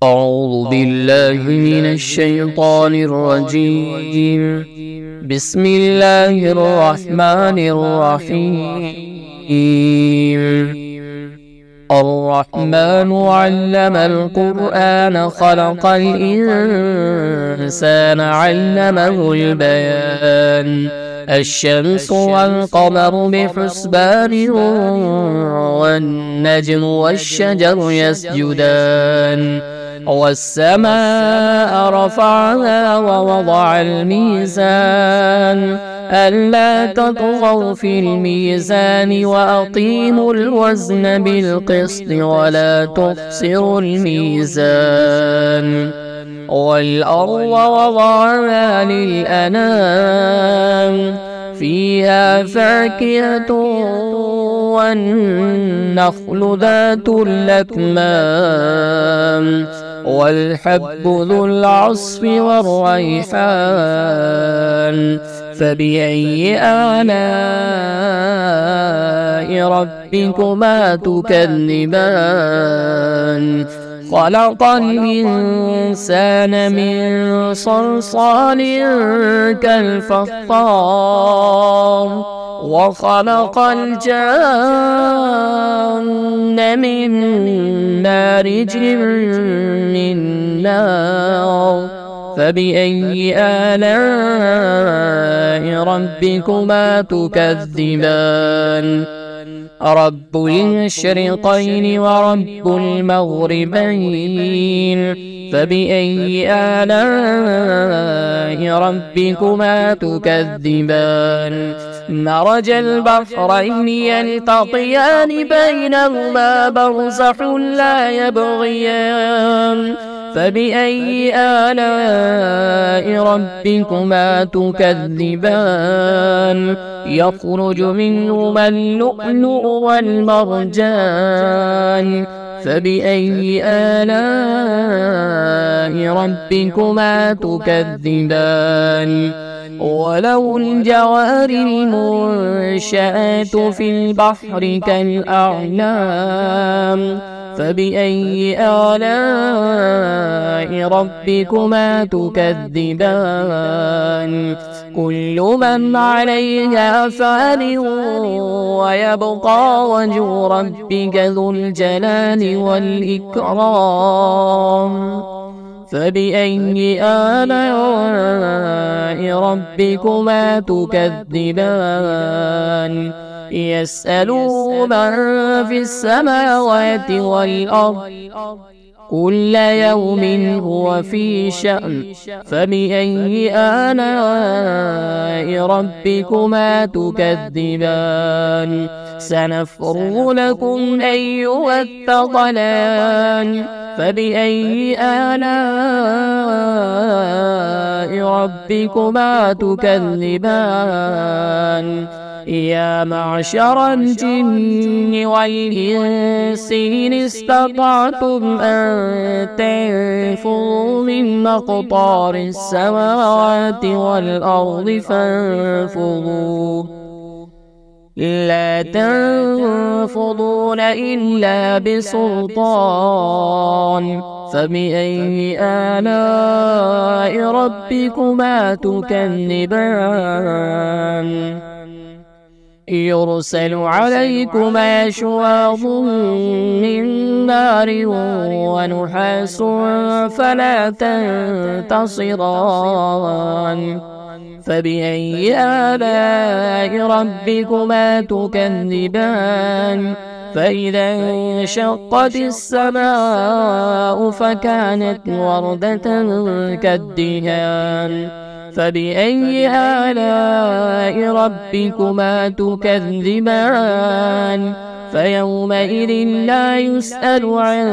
أعوذ بالله من الشيطان الرجيم. بسم الله الرحمن الرحيم. الرحمن علم القرآن خلق الإنسان علمه البيان. الشمس والقمر بحسبان والنجم والشجر يسجدان والسماء رفعها ووضع الميزان ألا تطغوا في الميزان وأقيموا الوزن بالقسط ولا تخسروا الميزان والأرض وضعها للأنام فيها فاكهة والنخل ذات الأكمام والحب ذو العصف والريحان فبأي آلاء ربكما تكذبان خلق الإنسان من صلصال كالفخار وخلق الجان من مارج من نار فبأي آلاء ربكما تكذبان رب المشرقين ورب المغربين فبأي آلاء ربكما تكذبان مرج البحرين يلتقيان بينهما برزخ لا يبغيان فبأي آلاء ربكما تكذبان يخرج منهما اللؤلؤ والمرجان فبأي آلاء ربكما تكذبان وله الجوار المنشآت في البحر كالأعلام فبأي آلاء ربكما تكذبان كل من عليها فان ويبقى وجه ربك ذو الجلال والإكرام فبأي آلاء ربكما تكذبان يسأله من في السماوات والأرض كل يوم هو في شأن فبأي آلاء ربكما تكذبان سنفرغ لكم أيها الثقلان فبأي آلاء ربكما تكذبان يا معشر الجن والإنس إن استطعتم أن تنفذوا من أقطار السماوات والأرض فانفذوا لا تنفذون إلا بسلطان فبأي آلاء ربكما تكذبان يرسل عليكما شواظ من نار ونحاس فلا تنتصران فبأي آلاء ربكما تكذبان فإذا انشقت السماء فكانت وردة كالدهان فبأي آلاء ربكما تكذبان فيومئذ لا يسأل عن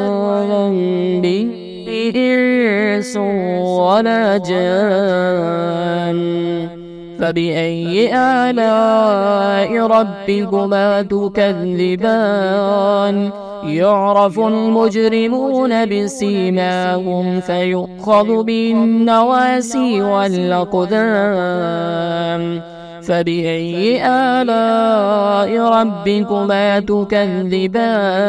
ذنبه إنس ولا جان فبأي آلاء ربكما تكذبان يعرف المجرمون بسيماهم فيؤخذ بالنواسي والأقدام فبأي آلاء ربكما تكذبان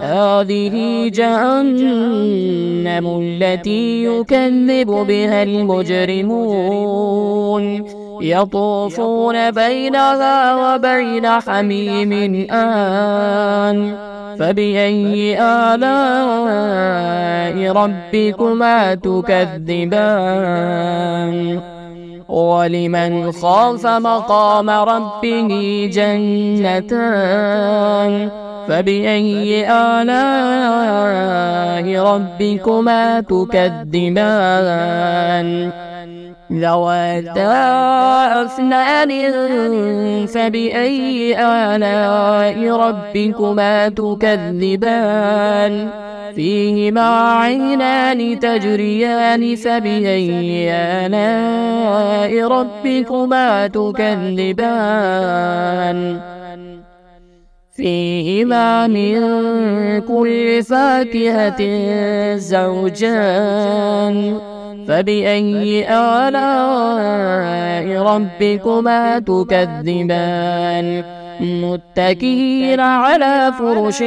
هذه جهنم جهنم التي يكذب بها المجرمون يطوفون بينها وبين حميم آن فبأي آلاء ربكما تكذبان ولمن خاف مقام ربه جنتان فبأي آلاء ربكما تكذبان ذواتا أفنان فبأي آلاء ربكما تكذبان فيهما عينان تجريان فبأي آلاء ربكما تكذبان فيهما من كل فاكهة زوجان فبأي آلاء ربكما تكذبان متكئين على فرش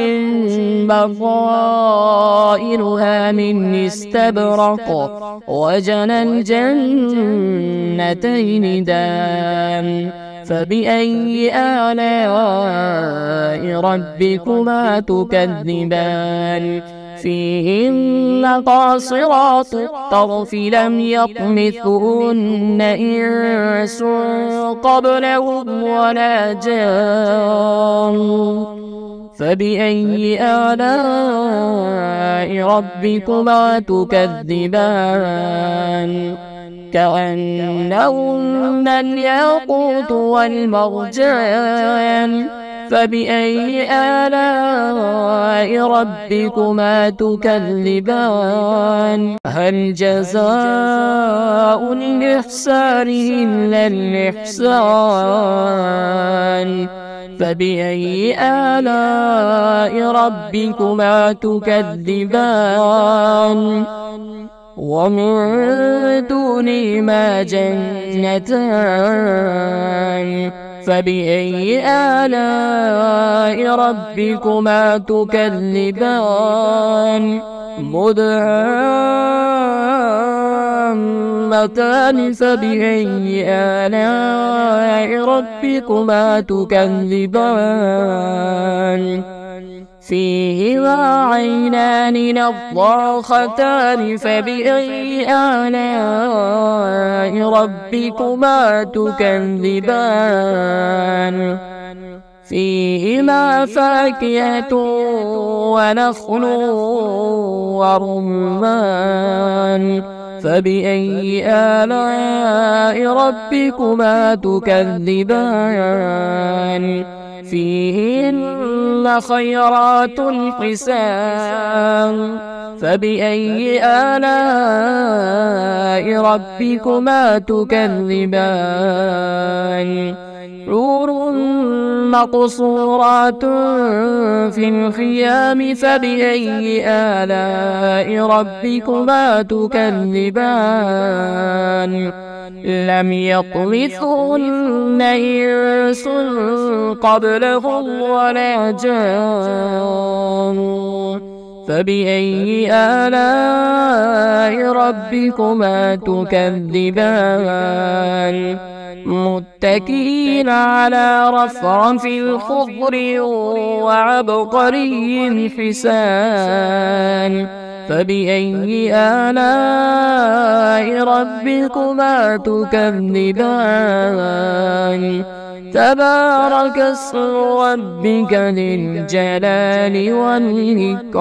بطائنها من استبرق وجنى الجنتين دان فبأي آلاء ربكما تكذبان فيهن قاصرات الطرف لم يطمثهن إنس قبلهم ولا جان فبأي آلاء ربكما تكذبان كأنهن الياقوت والمرجان فبأي آلاء ربكما تكذبان هل جزاء الإحسان إلا الإحسان فبأي آلاء ربكما تكذبان ومن دونهما جنتان فبأي آلاء ربكما تكذبان مدهامتان فبأي آلاء ربكما تكذبان فيهما عينان نضاختان فبأي آلاء ربكما تكذبان فيهما فاكهة ونخل ورمان فبأي آلاء ربكما تكذبان فيهن خيرات حسان فبأي آلاء ربكما تكذبان حور مقصورات في الخيام فبأي آلاء ربكما تكذبان لم يطمثهن إنس قبلهم ولا جان فبأي آلاء ربكما تكذبان متكئين على رفرف خضر وعبقري حسان فبأي آلاء ربكما تكذبان تبارك اسم ربك ذي الجلال والإكرام.